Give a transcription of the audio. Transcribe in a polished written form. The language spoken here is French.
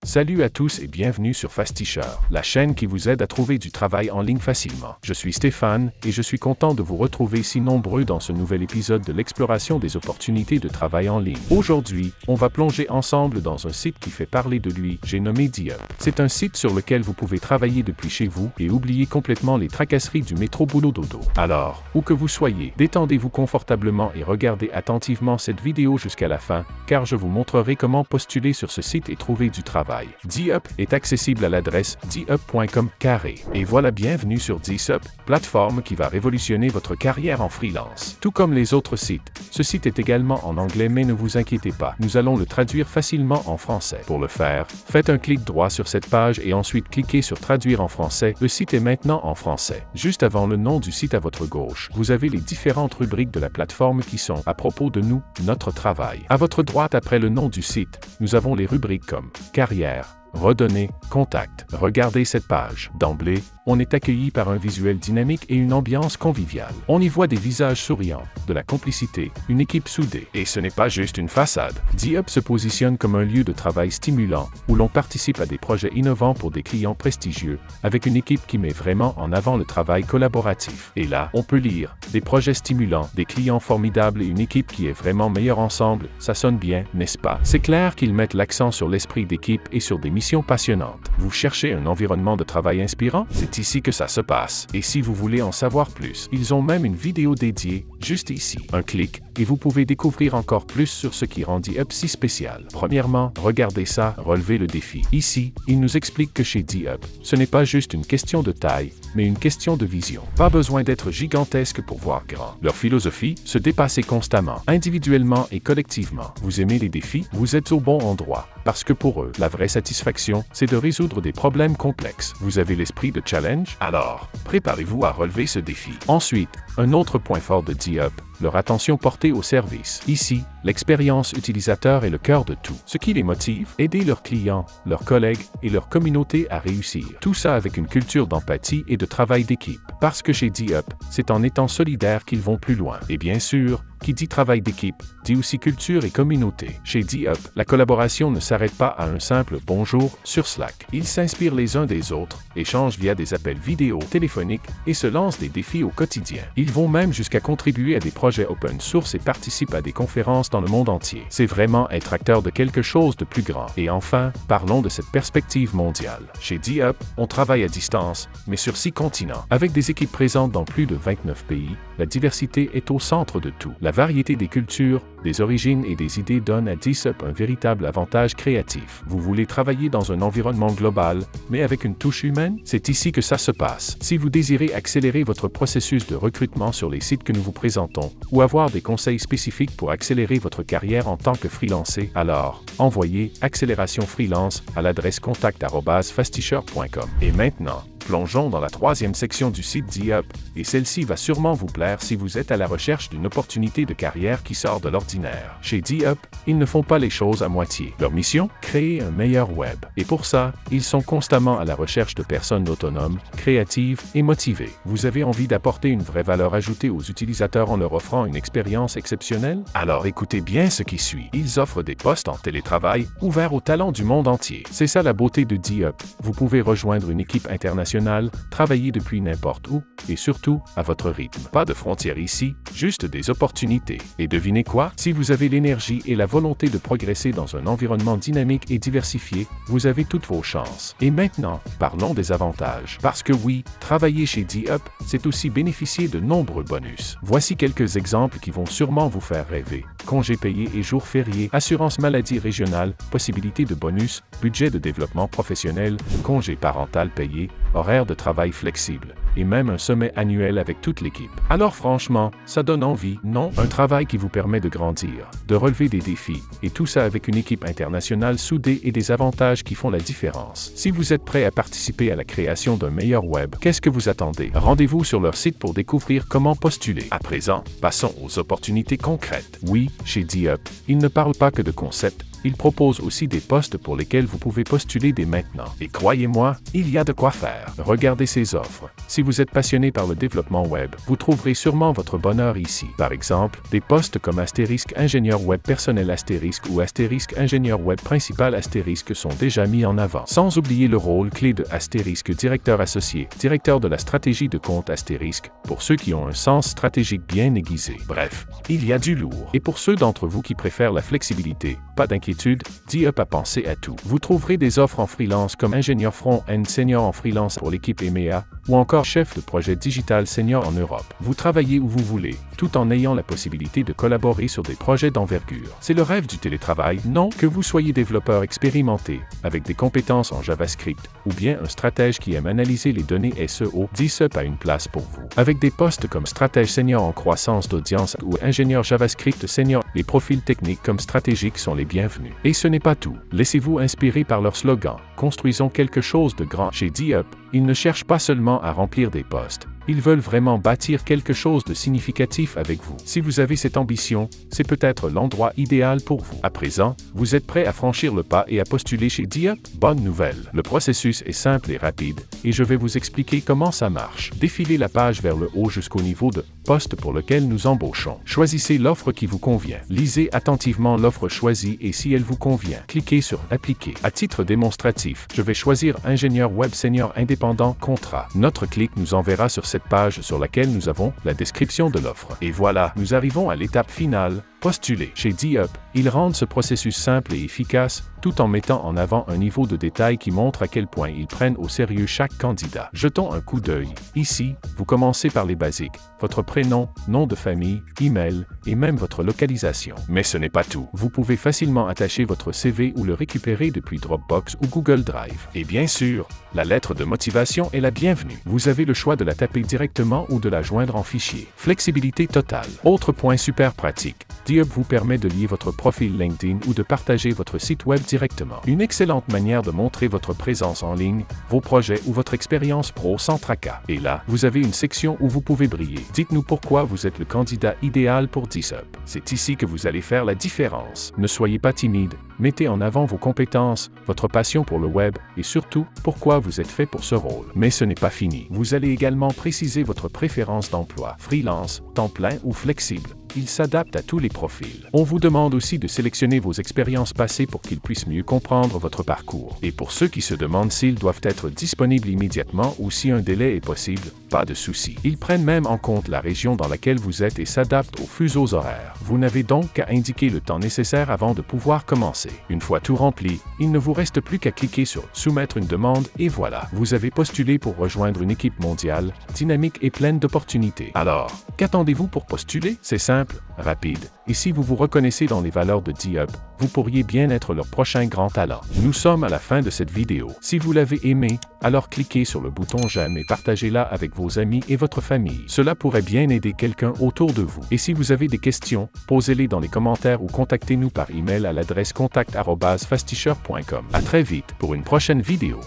Salut à tous et bienvenue sur Fastisher, la chaîne qui vous aide à trouver du travail en ligne facilement. Je suis Stéphane et je suis content de vous retrouver si nombreux dans ce nouvel épisode de l'exploration des opportunités de travail en ligne. Aujourd'hui, on va plonger ensemble dans un site qui fait parler de lui, j'ai nommé DeUp. C'est un site sur lequel vous pouvez travailler depuis chez vous et oublier complètement les tracasseries du métro boulot dodo. Alors, où que vous soyez, détendez-vous confortablement et regardez attentivement cette vidéo jusqu'à la fin, car je vous montrerai comment postuler sur ce site et trouver du travail. DeUp est accessible à l'adresse deup.com. Et voilà, bienvenue sur DeUp, plateforme qui va révolutionner votre carrière en freelance. Tout comme les autres sites, ce site est également en anglais, mais ne vous inquiétez pas, nous allons le traduire facilement en français. Pour le faire, faites un clic droit sur cette page et ensuite cliquez sur Traduire en français. Le site est maintenant en français. Juste avant le nom du site à votre gauche, vous avez les différentes rubriques de la plateforme qui sont à propos de nous, notre travail. À votre droite, après le nom du site, nous avons les rubriques comme Carrière, redonner, contact. Regardez cette page. D'emblée, on est accueilli par un visuel dynamique et une ambiance conviviale. On y voit des visages souriants, de la complicité, une équipe soudée. Et ce n'est pas juste une façade. DeUp se positionne comme un lieu de travail stimulant, où l'on participe à des projets innovants pour des clients prestigieux, avec une équipe qui met vraiment en avant le travail collaboratif. Et là, on peut lire des projets stimulants, des clients formidables et une équipe qui est vraiment meilleure ensemble. Ça sonne bien, n'est-ce pas? C'est clair qu'ils mettent l'accent sur l'esprit d'équipe et sur des missions passionnantes. Vous cherchez un environnement de travail inspirant? C'est ici que ça se passe. Et si vous voulez en savoir plus, ils ont même une vidéo dédiée, juste ici. Un clic, et vous pouvez découvrir encore plus sur ce qui rend DeUp si spécial. Premièrement, regardez ça, relevez le défi. Ici, il nous explique que chez DeUp, ce n'est pas juste une question de taille, mais une question de vision. Pas besoin d'être gigantesque pour voir grand. Leur philosophie, se dépasser constamment, individuellement et collectivement. Vous aimez les défis? Vous êtes au bon endroit. Parce que pour eux, la vraie satisfaction, c'est de résoudre des problèmes complexes. Vous avez l'esprit de challenge? Alors, préparez-vous à relever ce défi. Ensuite, un autre point fort de DeUp, leur attention portée au service. Ici, l'expérience utilisateur est le cœur de tout. Ce qui les motive, aider leurs clients, leurs collègues et leur communauté à réussir. Tout ça avec une culture d'empathie et de travail d'équipe. Parce que chez DeUp, c'est en étant solidaires qu'ils vont plus loin. Et bien sûr, qui dit travail d'équipe, dit aussi culture et communauté. Chez DeUp, la collaboration ne s'arrête pas à un simple « bonjour » sur Slack. Ils s'inspirent les uns des autres, échangent via des appels vidéo, téléphoniques et se lancent des défis au quotidien. Ils vont même jusqu'à contribuer à des projets open source et participent à des conférences dans le monde entier. C'est vraiment être acteur de quelque chose de plus grand. Et enfin, parlons de cette perspective mondiale. Chez DeUp, on travaille à distance, mais sur 6 continents. Avec des équipes présentes dans plus de 29 pays, la diversité est au centre de tout. La variété des cultures, des origines et des idées donne à DeUp un véritable avantage créatif. Vous voulez travailler dans un environnement global, mais avec une touche humaine? C'est ici que ça se passe. Si vous désirez accélérer votre processus de recrutement sur les sites que nous vous présentons, ou avoir des conseils spécifiques pour accélérer votre carrière en tant que freelancé, alors envoyez Accélération Freelance à l'adresse contact@fastisher.com. Et maintenant, plongeons dans la 3e section du site DeUp, et celle-ci va sûrement vous plaire si vous êtes à la recherche d'une opportunité de carrière qui sort de l'ordinaire. Chez DeUp, ils ne font pas les choses à moitié. Leur mission? Créer un meilleur web. Et pour ça, ils sont constamment à la recherche de personnes autonomes, créatives et motivées. Vous avez envie d'apporter une vraie valeur ajoutée aux utilisateurs en leur offrant une expérience exceptionnelle? Alors écoutez bien ce qui suit. Ils offrent des postes en télétravail ouverts aux talents du monde entier. C'est ça la beauté de DeUp. Vous pouvez rejoindre une équipe internationale, travailler depuis n'importe où et surtout à votre rythme. Pas de frontières ici, juste des opportunités. Et devinez quoi? Si vous avez l'énergie et la volonté de progresser dans un environnement dynamique et diversifié, vous avez toutes vos chances. Et maintenant, parlons des avantages. Parce que oui, travailler chez DeUp, c'est aussi bénéficier de nombreux bonus. Voici quelques exemples qui vont sûrement vous faire rêver. Congés payés et jours fériés, assurance maladie régionale, possibilité de bonus, budget de développement professionnel, congé parental payé, horaire de travail flexible, et même un sommet annuel avec toute l'équipe. Alors franchement, ça donne envie, non? Un travail qui vous permet de grandir, de relever des défis, et tout ça avec une équipe internationale soudée et des avantages qui font la différence. Si vous êtes prêt à participer à la création d'un meilleur web, qu'est-ce que vous attendez? Rendez-vous sur leur site pour découvrir comment postuler. À présent, passons aux opportunités concrètes. Oui, chez DeUp, ils ne parlent pas que de concepts, Il propose aussi des postes pour lesquels vous pouvez postuler dès maintenant. Et croyez-moi, il y a de quoi faire. Regardez ces offres. Si vous êtes passionné par le développement web, vous trouverez sûrement votre bonheur ici. Par exemple, des postes comme astérisque ingénieur web personnel astérisque ou astérisque ingénieur web principal astérisque sont déjà mis en avant. Sans oublier le rôle clé de astérisque directeur associé, directeur de la stratégie de compte astérisque, pour ceux qui ont un sens stratégique bien aiguisé. Bref, il y a du lourd. Et pour ceux d'entre vous qui préfèrent la flexibilité, pas d'inquiétude, DIUP a pensé à tout. Vous trouverez des offres en freelance comme ingénieur front-end senior en freelance pour l'équipe EMEA ou encore chef de projet digital senior en Europe. Vous travaillez où vous voulez, tout en ayant la possibilité de collaborer sur des projets d'envergure. C'est le rêve du télétravail, non? Que vous soyez développeur expérimenté, avec des compétences en JavaScript, ou bien un stratège qui aime analyser les données SEO, DIUP a une place pour vous. Avec des postes comme stratège senior en croissance d'audience ou ingénieur JavaScript senior, les profils techniques comme stratégiques sont les bienvenus. Et ce n'est pas tout. Laissez-vous inspirer par leur slogan. Construisons quelque chose de grand. Chez DIUP, ils ne cherchent pas seulement à remplir des postes. Ils veulent vraiment bâtir quelque chose de significatif avec vous. Si vous avez cette ambition, c'est peut-être l'endroit idéal pour vous. À présent, vous êtes prêt à franchir le pas et à postuler chez DIUP? Bonne nouvelle! Le processus est simple et rapide, et je vais vous expliquer comment ça marche. Défilez la page vers le haut jusqu'au niveau de « Poste pour lequel nous embauchons ». Choisissez l'offre qui vous convient. Lisez attentivement l'offre choisie et si elle vous convient, cliquez sur « Appliquer ». À titre démonstratif, je vais choisir « Ingénieur web senior indépendant contrat ». Notre clic nous enverra sur cette page sur laquelle nous avons la description de l'offre. Et voilà, nous arrivons à l'étape finale, postuler. Chez DIUP, ils rendent ce processus simple et efficace, tout en mettant en avant un niveau de détail qui montre à quel point ils prennent au sérieux chaque candidat. Jetons un coup d'œil. Ici, vous commencez par les basiques, votre prénom, nom de famille, email et même votre localisation. Mais ce n'est pas tout. Vous pouvez facilement attacher votre CV ou le récupérer depuis Dropbox ou Google Drive. Et bien sûr, la lettre de motivation est la bienvenue. Vous avez le choix de la taper directement ou de la joindre en fichier. Flexibilité totale. Autre point super pratique. DIUP vous permet de lier votre profil LinkedIn ou de partager votre site web directement. Une excellente manière de montrer votre présence en ligne, vos projets ou votre expérience pro sans tracas. Et là, vous avez une section où vous pouvez briller. Dites-nous pourquoi vous êtes le candidat idéal pour DIUP. C'est ici que vous allez faire la différence. Ne soyez pas timide, mettez en avant vos compétences, votre passion pour le web et surtout, pourquoi vous êtes fait pour ce rôle. Mais ce n'est pas fini. Vous allez également préciser votre préférence d'emploi, freelance, temps plein ou flexible. Il s'adapte à tous les profils. On vous demande aussi de sélectionner vos expériences passées pour qu'ils puissent mieux comprendre votre parcours. Et pour ceux qui se demandent s'ils doivent être disponibles immédiatement ou si un délai est possible, pas de souci. Ils prennent même en compte la région dans laquelle vous êtes et s'adaptent aux fuseaux horaires. Vous n'avez donc qu'à indiquer le temps nécessaire avant de pouvoir commencer. Une fois tout rempli, il ne vous reste plus qu'à cliquer sur « Soumettre une demande » et voilà, vous avez postulé pour rejoindre une équipe mondiale, dynamique et pleine d'opportunités. Alors, qu'attendez-vous pour postuler? C'est simple, rapide, et si vous vous reconnaissez dans les valeurs de DIUP, vous pourriez bien être leur prochain grand talent. Nous sommes à la fin de cette vidéo. Si vous l'avez aimé, alors cliquez sur le bouton j'aime et partagez-la avec vos amis et votre famille. Cela pourrait bien aider quelqu'un autour de vous. Et si vous avez des questions, posez-les dans les commentaires ou contactez-nous par email à l'adresse contact@fastisher.com. À très vite pour une prochaine vidéo.